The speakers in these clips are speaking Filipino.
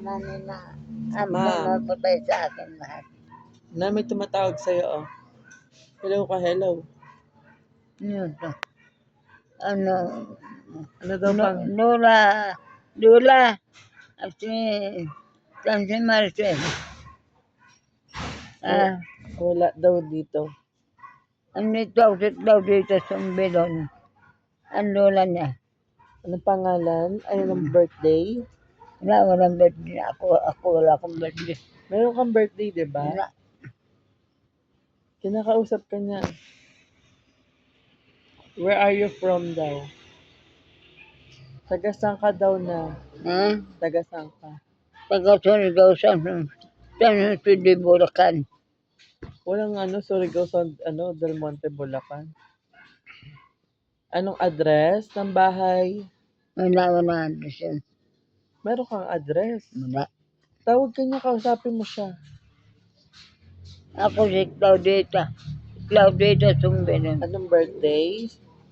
Nani na. Ma'am. Mapatay sa akin lahat. Na may tumatawag sa'yo, oh. Hello ka, hello. Ano to? Ano? Ano daw pang? Lola. At si Marcel. Wala daw dito. Ano tawag daw dito sa Bilon? Ang lola niya. Anong pangalan? Anong birthday? Walang birthday. Ako wala akong birthday. Meron kang birthday, di ba? Wala. Kinakausap ka niya. Where are you from daw? Taga saan ka daw na? Taga saan ka? Taga-Surigao sa Pwede Bulacan. Walang Surigao sa Del Monte, Bulacan. Anong address ng bahay? Wala address yun. Meron kang address. Wala. Tawag ka niya, kausapin mo siya. Ako si Claudita. Claudita Sumbenon. Anong birthday?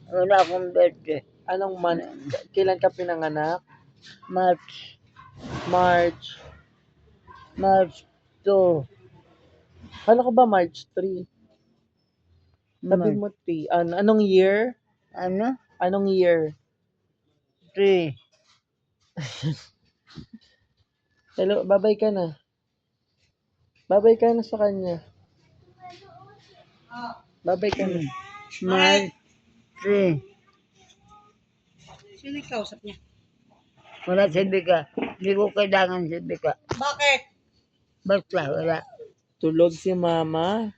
Wala akong birthday. Anong month? Kailan ka pinanganak? March March. 2. Kala ko ba March 3? Sabi mo 3. Anong year? Ano? Anong year? 3. Hello, babay ka na. Babay ka na sa kanya. Babay ka na. March 3. Sino yung kausap niya? Wala si Bika. Hindi ko kailangan si Bika. Bakit? Basta wala. Tulog si mama.